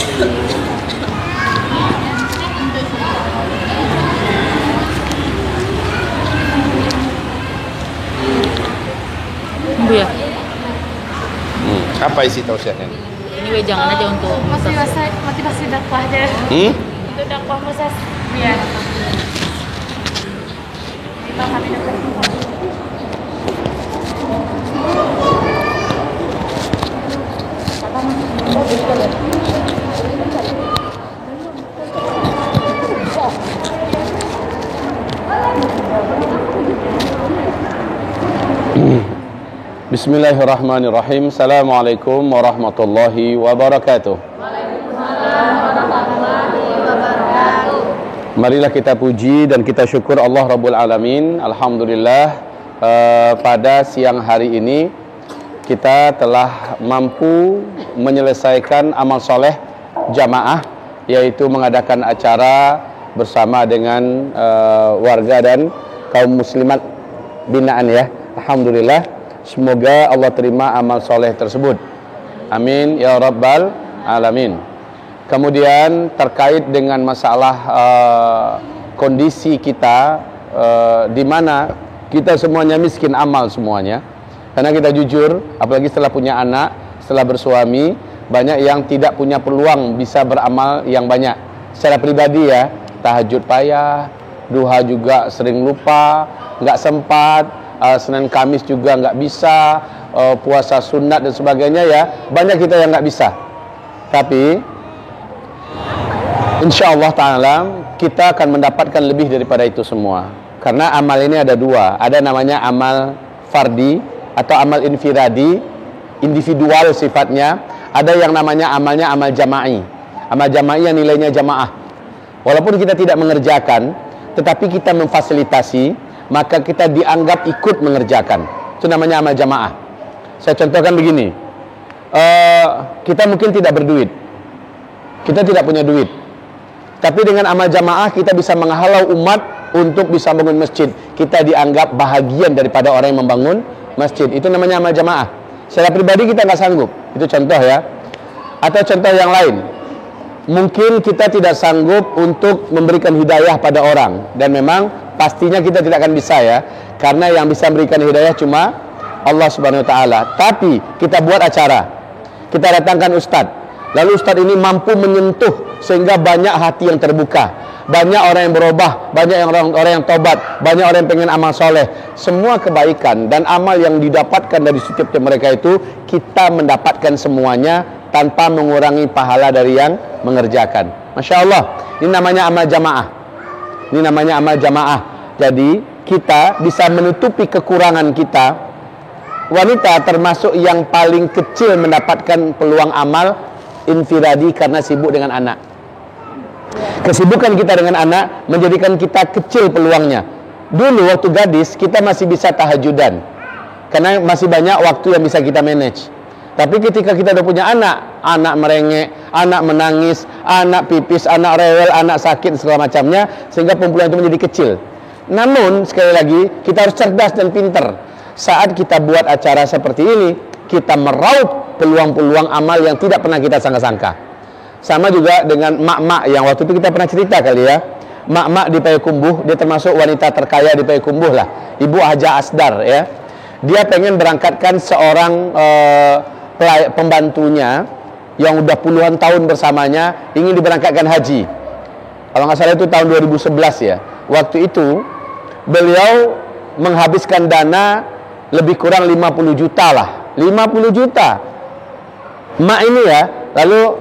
Bu ya. Apa isi tausiahnya? Ini wejangan aja untuk motivasi dakwah aja. Untuk dakwah Musas. Iya. Kita kami dapat Bismillahirrahmanirrahim. Assalamualaikum warahmatullahi wabarakatuh. Marilah kita puji dan kita syukur Allah Rabbul Alamin. Alhamdulillah, pada siang hari ini kita telah mampu menyelesaikan amal soleh jamaah, yaitu mengadakan acara bersama dengan warga dan kaum muslimat binaan ya. Alhamdulillah, semoga Allah terima amal soleh tersebut. Amin ya Rabbal Alamin. Kemudian terkait dengan masalah kondisi kita, di mana kita semuanya miskin amal semuanya. Karena kita jujur, apalagi setelah punya anak, setelah bersuami, banyak yang tidak punya peluang bisa beramal yang banyak. Secara pribadi ya, tahajud payah, duha juga sering lupa, nggak sempat, Senin Kamis juga nggak bisa, puasa sunat dan sebagainya ya, banyak kita yang nggak bisa. Tapi insya Allah Ta'ala kita akan mendapatkan lebih daripada itu semua. Karena amal ini ada dua, ada namanya amal fardi atau amal infiradi, individual sifatnya. Ada yang namanya amalnya amal jama'i. Amal jama'i yang nilainya jamaah. Walaupun kita tidak mengerjakan, tetapi kita memfasilitasi, maka kita dianggap ikut mengerjakan. Itu namanya amal jamaah. Saya contohkan begini, kita mungkin tidak berduit, kita tidak punya duit, tapi dengan amal jamaah kita bisa menghalau umat untuk bisa bangun masjid. Kita dianggap bahagian daripada orang yang membangun masjid. Itu namanya amal jamaah. Secara pribadi kita nggak sanggup. Itu contoh ya. Atau contoh yang lain, mungkin kita tidak sanggup untuk memberikan hidayah pada orang. Dan memang pastinya kita tidak akan bisa ya. Karena yang bisa memberikan hidayah cuma Allah Subhanahu Wa Taala. Tapi kita buat acara, kita datangkan ustadz, lalu ustadz ini mampu menyentuh sehingga banyak hati yang terbuka, banyak orang yang berubah, banyak orang yang tobat, banyak orang yang pengen amal soleh. Semua kebaikan dan amal yang didapatkan dari setiap mereka itu kita mendapatkan semuanya tanpa mengurangi pahala dari yang mengerjakan. Masya Allah, ini namanya amal jamaah. Ini namanya amal jamaah. Jadi kita bisa menutupi kekurangan kita. Wanita termasuk yang paling kecil mendapatkan peluang amal infiradi karena sibuk dengan anak. Kesibukan kita dengan anak menjadikan kita kecil peluangnya. Dulu waktu gadis kita masih bisa tahajudan karena masih banyak waktu yang bisa kita manage. Tapi ketika kita udah punya anak, anak merengek, anak menangis, anak pipis, anak rewel, anak sakit segala macamnya, sehingga pembulan itu menjadi kecil. Namun sekali lagi kita harus cerdas dan pinter. Saat kita buat acara seperti ini, kita meraup peluang-peluang amal yang tidak pernah kita sangka-sangka. Sama juga dengan mak-mak yang waktu itu kita pernah cerita kali ya. Mak-mak di Payakumbuh, dia termasuk wanita terkaya di Payakumbuh lah, Ibu Haja Asdar ya. Dia pengen berangkatkan seorang pembantunya yang udah puluhan tahun bersamanya, ingin diberangkatkan haji. Kalau nggak salah itu tahun 2011 ya. Waktu itu beliau menghabiskan dana lebih kurang 50 juta lah. 50 juta. Mak ini ya, lalu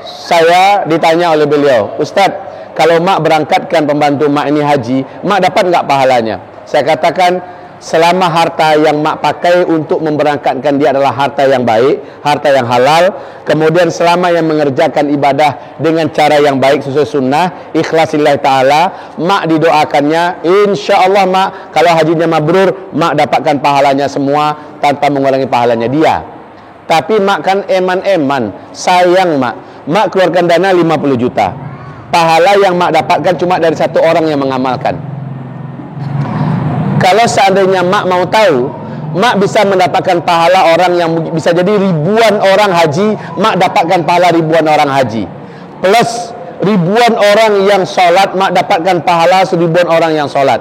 saya ditanya oleh beliau, Ustadz, kalau mak berangkatkan pembantu mak ini haji, mak dapat nggak pahalanya? Saya katakan, selama harta yang mak pakai untuk memberangkatkan dia adalah harta yang baik, harta yang halal, kemudian selama yang mengerjakan ibadah dengan cara yang baik sesuai sunnah, ikhlasillah ta'ala, mak didoakannya, insya Allah mak, kalau hajinya mabrur, mak dapatkan pahalanya semua tanpa mengurangi pahalanya dia. Tapi mak kan eman-eman, sayang mak keluarkan dana 50 juta, pahala yang mak dapatkan cuma dari satu orang yang mengamalkan. Kalau seandainya mak mau tahu, mak bisa mendapatkan pahala orang yang bisa jadi ribuan orang haji, mak dapatkan pahala ribuan orang haji. plus ribuan orang yang sholat, mak dapatkan pahala seribuan orang yang sholat,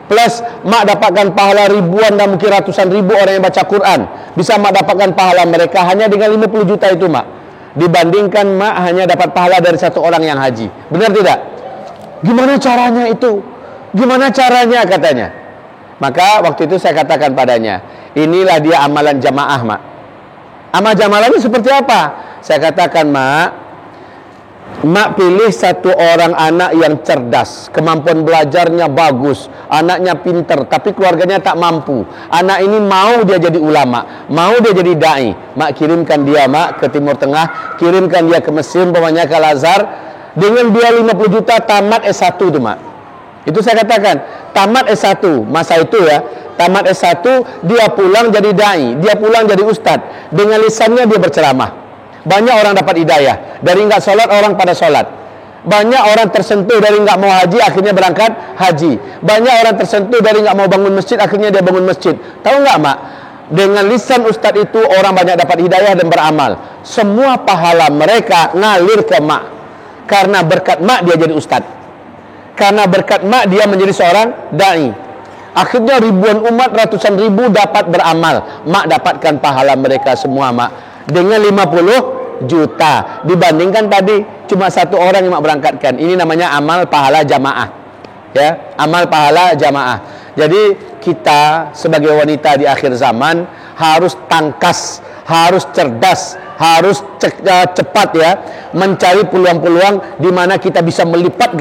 plus mak dapatkan pahala ribuan dan mungkin ratusan ribu orang yang baca Quran. Bisa mak dapatkan pahala mereka hanya dengan 50 juta itu mak, dibandingkan mak hanya dapat pahala dari satu orang yang haji. Benar tidak? Gimana caranya itu? Gimana caranya katanya? Maka waktu itu saya katakan padanya, inilah dia amalan jamaah mak. Amal jamaah ini seperti apa? Saya katakan mak pilih satu orang anak yang cerdas, kemampuan belajarnya bagus, anaknya pinter, tapi keluarganya tak mampu. Anak ini mau dia jadi ulama, mau dia jadi da'i. Mak kirimkan dia mak ke Timur Tengah, kirimkan dia ke Mesir, umpamanya ke Al-Azhar, dengan dia 50 juta tamat S1 itu mak. Itu saya katakan, tamat S1 masa itu ya, tamat S1 dia pulang jadi da'i, dia pulang jadi ustadz, dengan lisannya dia berceramah. Banyak orang dapat hidayah, dari nggak sholat orang pada sholat. Banyak orang tersentuh dari nggak mau haji akhirnya berangkat haji. Banyak orang tersentuh dari nggak mau bangun masjid akhirnya dia bangun masjid. Tahu nggak mak? Dengan lisan ustadz itu orang banyak dapat hidayah dan beramal. Semua pahala mereka ngalir ke mak. Karena berkat mak dia jadi ustadz. Karena berkat mak dia menjadi seorang da'i. Akhirnya ribuan umat, ratusan ribu dapat beramal. Mak dapatkan pahala mereka semua mak, dengan 50 juta. Dibandingkan tadi cuma satu orang yang mak berangkatkan. Ini namanya amal pahala jamaah. Ya, amal pahala jamaah. Jadi kita sebagai wanita di akhir zaman harus tangkas, harus cerdas, harus cepat ya, mencari peluang-peluang di mana kita bisa melipat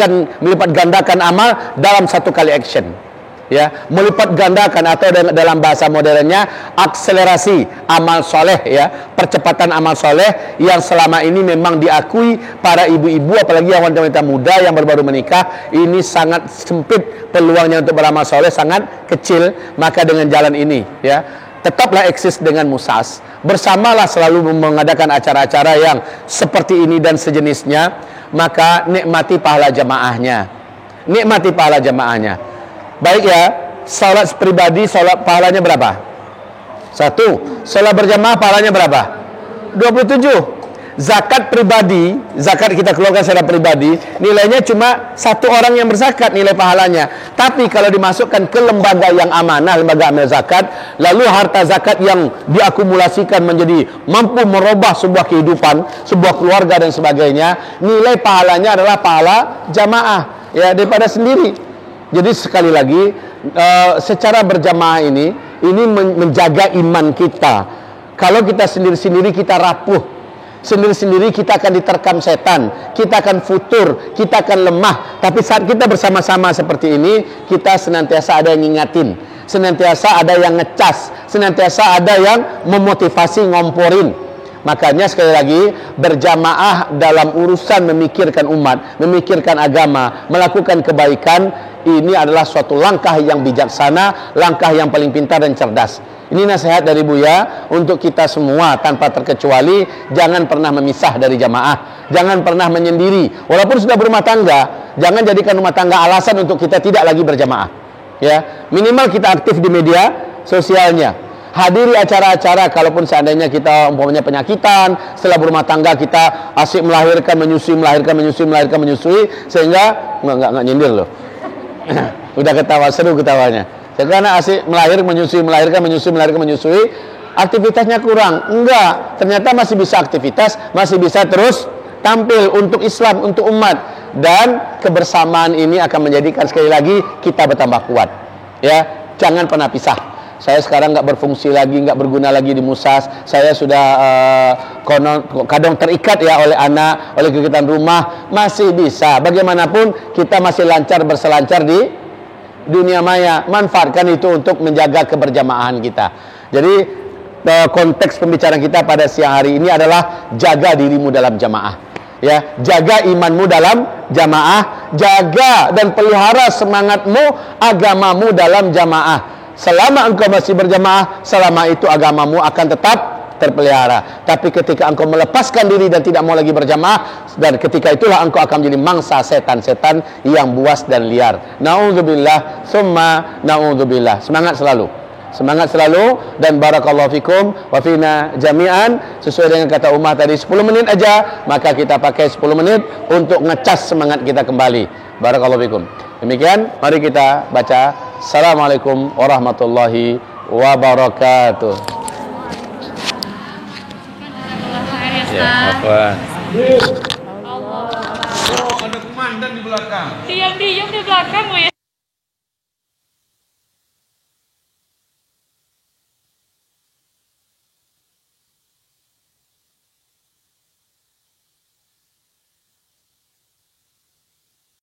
gandakan amal dalam satu kali action. Ya, melipat gandakan atau dalam bahasa modernnya akselerasi amal soleh ya, percepatan amal soleh yang selama ini memang diakui para ibu-ibu, apalagi yang wanita-wanita muda yang baru-baru menikah, ini sangat sempit peluangnya untuk beramal soleh, sangat kecil. Maka dengan jalan ini ya, tetaplah eksis dengan Musas, bersamalah selalu mengadakan acara-acara yang seperti ini dan sejenisnya, maka nikmati pahala jamaahnya, nikmati pahala jamaahnya. Baik ya, salat pribadi, salat pahalanya berapa? 1. Salat berjamaah pahalanya berapa? 27. Zakat pribadi, zakat kita keluarkan secara pribadi, nilainya cuma satu orang yang berzakat nilai pahalanya. Tapi kalau dimasukkan ke lembaga yang amanah, lembaga amil zakat, lalu harta zakat yang diakumulasikan menjadi mampu merubah sebuah kehidupan, sebuah keluarga dan sebagainya, nilai pahalanya adalah pahala jamaah ya, daripada sendiri. Jadi sekali lagi, secara berjamaah ini menjaga iman kita. Kalau kita sendiri-sendiri kita rapuh, sendiri-sendiri kita akan diterkam setan, kita akan futur, kita akan lemah. Tapi saat kita bersama-sama seperti ini, kita senantiasa ada yang ngingatin, senantiasa ada yang ngecas, senantiasa ada yang memotivasi, ngomporin. Makanya sekali lagi, berjamaah dalam urusan memikirkan umat, memikirkan agama, melakukan kebaikan, ini adalah suatu langkah yang bijaksana, langkah yang paling pintar dan cerdas. Ini nasihat dari Buya untuk kita semua tanpa terkecuali. Jangan pernah memisah dari jamaah, jangan pernah menyendiri. Walaupun sudah berumah tangga, jangan jadikan rumah tangga alasan untuk kita tidak lagi berjamaah ya. Minimal kita aktif di media sosialnya, hadiri acara-acara. Kalaupun seandainya kita umpamanya penyakitan, setelah berumah tangga kita asik melahirkan, menyusui, sehingga nggak nyindir loh. Udah ketawa, seru ketawanya. Karena asik melahirkan, menyusui, aktivitasnya kurang. Enggak, ternyata masih bisa aktivitas, masih bisa terus tampil untuk Islam, untuk umat. Dan kebersamaan ini akan menjadikan sekali lagi kita bertambah kuat ya. Jangan pernah pisah. Saya sekarang nggak berfungsi lagi, nggak berguna lagi di Musas. Saya sudah kadang terikat ya oleh anak, oleh kegiatan rumah. Masih bisa, bagaimanapun kita masih lancar berselancar di dunia maya. Manfaatkan itu untuk menjaga keberjamahan kita. Jadi konteks pembicaraan kita pada siang hari ini adalah jaga dirimu dalam jamaah ya, jaga imanmu dalam jamaah, jaga dan pelihara semangatmu, agamamu dalam jamaah. Selama engkau masih berjamaah, selama itu agamamu akan tetap terpelihara. Tapi ketika engkau melepaskan diri dan tidak mau lagi berjamaah, dan ketika itulah engkau akan menjadi mangsa setan-setan yang buas dan liar. Na'udzubillah, summa na'udzubillah. Semangat selalu. Semangat selalu dan barakallahu fikum wa fina jami'an. Sesuai dengan kata Umar tadi 10 menit aja, maka kita pakai 10 menit untuk ngecas semangat kita kembali. Barakallahu fikum. Demikian, mari kita baca. Assalamualaikum warahmatullahi wabarakatuh. Ya, apa? Allah. Oh, ada komandan di belakang. Diam-diam di belakang, Bu ya.